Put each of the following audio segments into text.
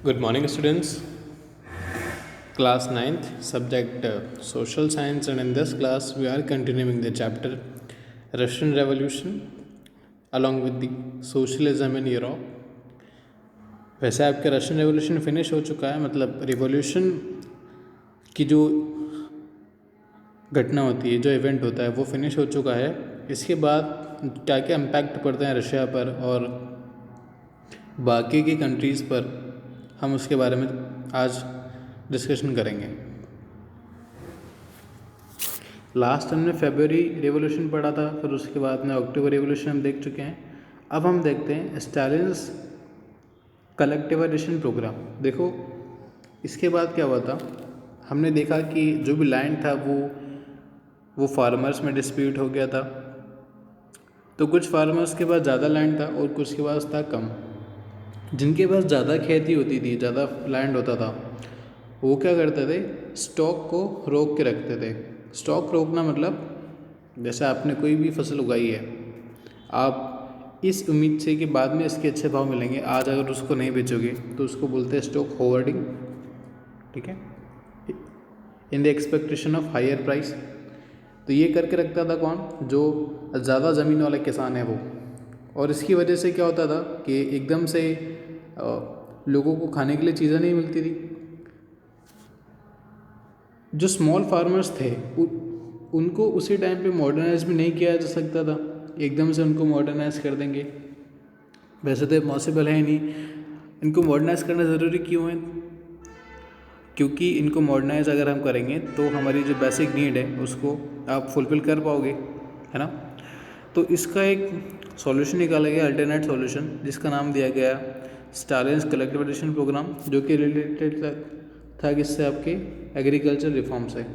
Good morning, students. Class ninth, subject Social Science, and in this class, we are continuing the chapter Russian Revolution along with the Socialism in Europe. वैसे आपका Russian revolution finish हो चुका है, मतलब revolution की जो घटना होती है, जो इवेंट होता है, वो फिनिश हो चुका है। इसके बाद क्या क्या इम्पैक्ट पड़ते हैं रशिया पर और बाकी की कंट्रीज़ पर, हम उसके बारे में आज डिस्कशन करेंगे। लास्ट हमने फेब्रुअरी रेवोल्यूशन पढ़ा था, फिर उसके बाद में अक्टूबर रेवोल्यूशन हम देख चुके हैं। अब हम देखते हैं स्टालिन्स कलेक्टिवाइजेशन प्रोग्राम। देखो इसके बाद क्या हुआ था, हमने देखा कि जो भी लैंड था वो फार्मर्स में डिस्प्यूट हो गया था। तो कुछ फार्मर्स के पास ज़्यादा लैंड था और कुछ के पास था कम। जिनके पास ज़्यादा खेती होती थी, ज़्यादा लैंड होता था, वो क्या करते थे, स्टॉक को रोक के रखते थे। स्टॉक रोकना मतलब जैसे आपने कोई भी फसल उगाई है, आप इस उम्मीद से कि बाद में इसके अच्छे भाव मिलेंगे, आज अगर उसको नहीं बेचोगे तो उसको बोलते हैं स्टॉक होल्डिंग, ठीक है, in the expectation of higher price. तो ये करके रखता था कौन, जो ज़्यादा ज़मीन वाले किसान है वो। और इसकी वजह से क्या होता था कि एकदम से लोगों को खाने के लिए चीज़ें नहीं मिलती थी। जो स्मॉल फार्मर्स थे उनको उसी टाइम पे मॉडर्नाइज भी नहीं किया जा सकता था, एकदम से उनको मॉडर्नाइज कर देंगे, वैसे तो पॉसिबल है नहीं। इनको मॉडर्नाइज करना ज़रूरी क्यों है, क्योंकि इनको मॉडर्नाइज अगर हम करेंगे तो हमारी जो बेसिक नीड है उसको आप फुलफ़िल कर पाओगे, है ना। तो इसका एक सॉल्यूशन निकाला गया, अल्टरनेट सॉल्यूशन, जिसका नाम दिया गया स्टालिन्स कलेक्टिवाइजेशन प्रोग्राम, जो कि रिलेटेड था किससे, आपके एग्रीकल्चर रिफॉर्म से।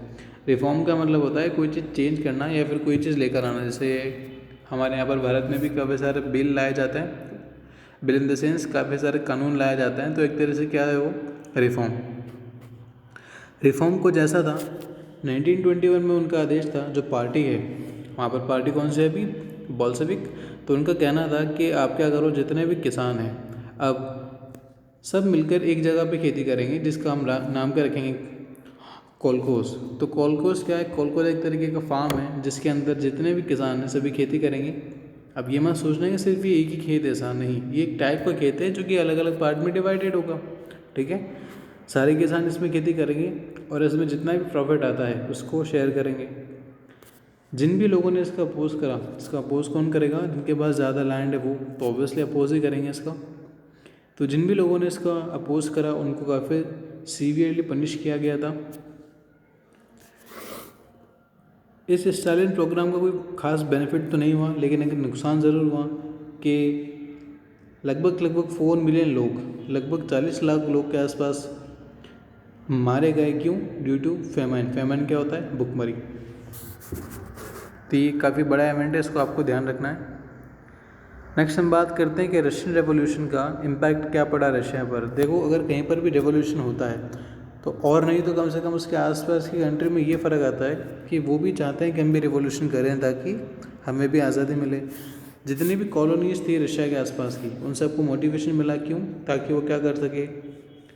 रिफॉर्म का मतलब होता है कोई चीज़ चेंज करना या फिर कोई चीज़ लेकर आना। जैसे हमारे यहाँ पर भारत में भी काफ़ी सारे बिल लाए जाते हैं, बिल इन द सेंस काफ़ी सारे कानून लाए जाते हैं। तो एक तरह से क्या है वो रिफॉर्म। रिफॉर्म को जैसा था 1921 में उनका आदेश था, जो पार्टी है वहाँ पर, पार्टी कौन सी है अभी, बोल्शेविक। तो उनका कहना था कि आप क्या करो, जितने भी किसान हैं अब सब मिलकर एक जगह पे खेती करेंगे, जिसका हम नाम के रखेंगे कोलकोस। तो कोलकोस क्या है, कोलकोस एक तरीके का फार्म है जिसके अंदर जितने भी किसान हैं सभी खेती करेंगे। अब ये मत सोचना कि सिर्फ ये एक ही खेत ऐसा नहीं, ये एक टाइप का खेत है जो कि अलग अलग पार्ट में डिवाइडेड होगा, ठीक है। सारे किसान इसमें खेती करेंगे और इसमें जितना भी प्रॉफिट आता है उसको शेयर करेंगे। जिन भी लोगों ने इसका अपोज करा, इसका अपोज कौन करेगा, जिनके पास ज़्यादा लैंड है वो तो ऑब्वियसली अपोज ही करेंगे इसका। तो जिन भी लोगों ने इसका अपोज करा उनको काफ़ी सीवियरली पनिश किया गया था। इस स्टालिन प्रोग्राम का कोई खास बेनिफिट तो नहीं हुआ, लेकिन एक नुकसान ज़रूर हुआ कि लगभग 4 मिलियन लोग, लगभग 40 लाख लोग के आसपास मारे गए। क्यों, ड्यू टू फेमाइन। फेमाइन क्या होता है, भुखमरी। तो ये काफ़ी बड़ा इवेंट है, इसको आपको ध्यान रखना है। नेक्स्ट हम बात करते हैं कि रशियन रेवोल्यूशन का इम्पैक्ट क्या पड़ा रशिया पर। देखो अगर कहीं पर भी रेवोल्यूशन होता है तो और नहीं तो कम से कम उसके आसपास की कंट्री में ये फ़र्क आता है कि वो भी चाहते हैं कि हम भी रेवोल्यूशन करें ताकि हमें भी आज़ादी मिले। जितनी भी कॉलोनीज़ थी रशिया के आसपास की, उन सबको मोटिवेशन मिला, क्यों, ताकि वो क्या कर सके,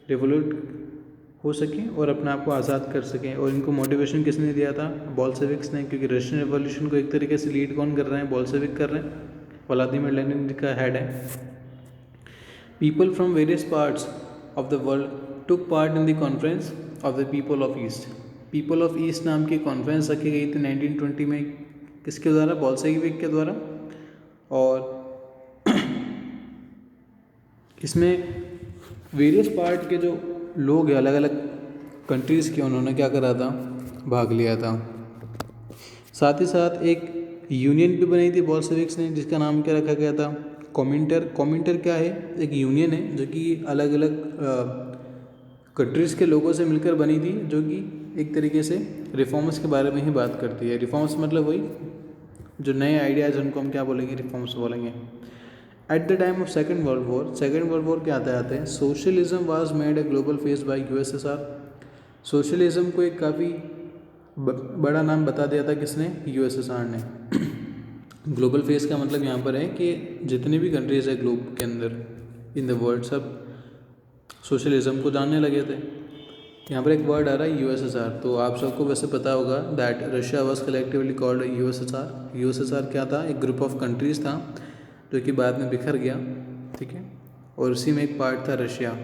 रिवोल्यूट हो सकें और अपने आप को आज़ाद कर सकें। और इनको मोटिवेशन किसने दिया था, बोल्शेविक्स ने, क्योंकि रशियन रेवोल्यूशन को एक तरीके से लीड कौन कर रहे हैं, बोल्शेविक कर रहे हैं, व्लादिमीर लेनिन का हेड है। People from various parts of the world took part in the conference of the people of east. People of east नाम की कॉन्फ्रेंस रखी गई थी 1920 में, किसके द्वारा, बोल्शेविक के द्वारा। और इसमें वेरियस पार्ट के जो लोग हैं अलग अलग कंट्रीज़ के, उन्होंने क्या करा था, भाग लिया था। साथ ही साथ एक यूनियन भी बनी थी बोल्शेविक्स ने, जिसका नाम क्या रखा गया था, कॉमिंटर। कॉमिंटर क्या है, एक यूनियन है जो कि अलग अलग कंट्रीज़ के लोगों से मिलकर बनी थी, जो कि एक तरीके से रिफॉर्म्स के बारे में ही बात करती है। रिफॉर्म्स मतलब वही जो नए आइडियाज़ उनको हम क्या बोलेंगे, रिफॉर्म्स बोलेंगे। At the time of second world war, second world war के आते हैं socialism was made a global face by USSR. Socialism को एक काफ़ी बड़ा नाम बता दिया था किसने, यूएसएसआर ने। ग्लोबल फेस का मतलब यहाँ पर है कि जितनी भी कंट्रीज़ है ग्लोब के अंदर, इन द वर्ल्ड, सब सोशलिज्म को जानने लगे थे। यहाँ पर एक वर्ड आ रहा है यूएसएसआर, तो आप सबको वैसे पता होगा that Russia was collectively called USSR. USSR क्या था? एक ग्रुप ऑफ कंट्रीज़ था जो कि बाद में बिखर गया, ठीक है, और उसी में एक पार्ट था रशिया।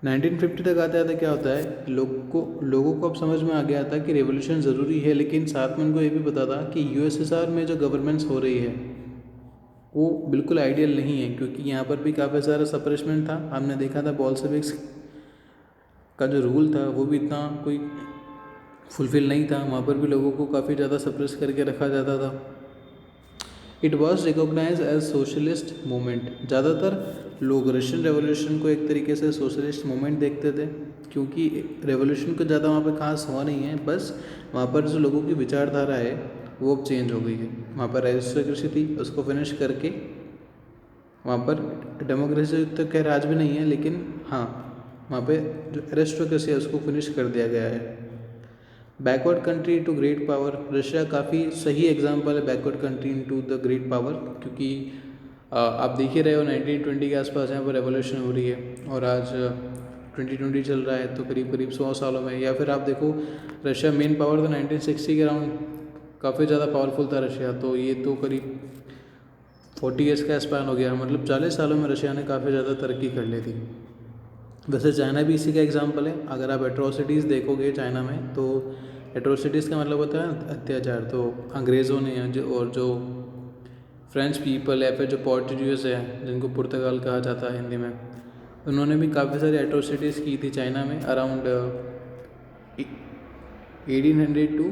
1950 तक आते आते क्या होता है, लोगों को अब समझ में आ गया था कि रेवोल्यूशन ज़रूरी है, लेकिन साथ में उनको ये भी पता था कि यूएसएसआर में जो गवर्नेंस हो रही है वो बिल्कुल आइडियल नहीं है, क्योंकि यहाँ पर भी काफ़ी सारा सप्रेसमेंट था। हमने देखा था बोल्शेविक्स का जो रूल था वो भी इतना कोई फुलफिल नहीं था, वहाँ पर भी लोगों को काफ़ी ज़्यादा सप्रेस करके रखा जाता था। It was recognised as socialist movement. ज़्यादातर लोग रशियन रेवोल्यूशन को एक तरीके से सोशलिस्ट मूवमेंट देखते थे, क्योंकि रेवोल्यूशन को ज़्यादा वहाँ पे खास हुआ नहीं है, बस वहाँ पर जो लोगों की विचारधारा है वो अब चेंज हो गई है। वहाँ पर एरिस्टोक्रेसी थी, उसको फिनिश करके वहाँ पर डेमोक्रेसी तो खैर आज भी नहीं है, लेकिन हाँ वहाँ पे जो एरिस्टोक्रेसी है उसको फिनिश कर दिया गया है। Backward country to great power, Russia काफ़ी सही एग्जांपल है backward country to the great power, क्योंकि आप देख ही रहे हो 1920 के आसपास यहाँ पर रेवोल्यूशन हो रही है और आज 2020 चल रहा है, तो करीब करीब 100 सालों में। या फिर आप देखो रशिया मेन पावर था 1960 के अराउंड, काफ़ी ज़्यादा पावरफुल था रशिया, तो ये तो करीब 40 ईयर्स का स्पैन हो गया, मतलब 40 सालों में रशिया ने काफ़ी ज़्यादा तरक्की कर ली थी। वैसे चाइना भी इसी का एग्जांपल है। अगर आप एट्रोसिटीज़ देखोगे चाइना में, तो एट्रोसिटीज़ का मतलब होता है अत्याचार। तो अंग्रेज़ों ने और जो फ्रेंच पीपल या फिर जो पोर्टुगीज़ है, जिनको पुर्तगाल कहा जाता है हिंदी में, उन्होंने भी काफ़ी सारी एट्रोसिटीज़ की थी चाइना में अराउंड 1800 टू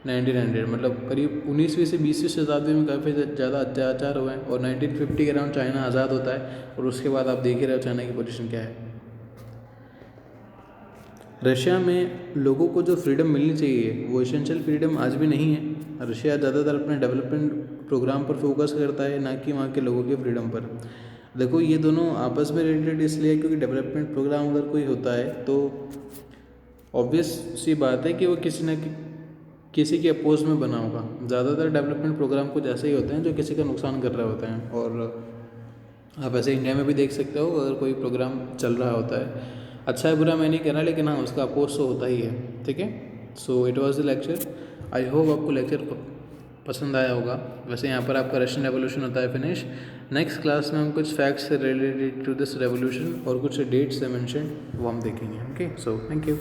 1900, मतलब करीब 19वीं से 20वीं शताब्दी में काफ़ी ज़्यादा अत्याचार हुए हैं। और 1950 के अराउंड चाइना आज़ाद होता है, और उसके बाद आप देख ही रहे हो चाइना की पोजीशन क्या है। रशिया में लोगों को जो फ्रीडम मिलनी चाहिए वो एसेंशियल फ्रीडम आज भी नहीं है। रशिया ज़्यादातर अपने डेवलपमेंट प्रोग्राम पर फोकस करता है, ना कि वहाँ के लोगों के फ्रीडम पर। देखो ये दोनों आपस में रिलेटेड इसलिए क्योंकि डेवलपमेंट प्रोग्राम अगर कोई होता है तो ऑब्वियस सी बात है कि वो किसी के अपोज में बना होगा। ज़्यादातर डेवलपमेंट प्रोग्राम कुछ ऐसे ही होते हैं जो किसी का नुकसान कर रहे होते हैं। और आप ऐसे इंडिया में भी देख सकते हो, अगर कोई प्रोग्राम चल रहा होता है, अच्छा है बुरा मैं नहीं कह रहा, लेकिन हाँ उसका अपोज तो होता ही है, ठीक है। So it was the lecture. I hope आपको लेक्चर पसंद आया होगा। वैसे यहाँ पर आपका रशियन रेवोल्यूशन होता है फिनिश। नेक्स्ट क्लास में हम कुछ फैक्ट्स से रिलेटेड टू दिस रेवोल्यूशन और कुछ डेट्स से मेंशन वो हम देखेंगे। Okay, so thank you.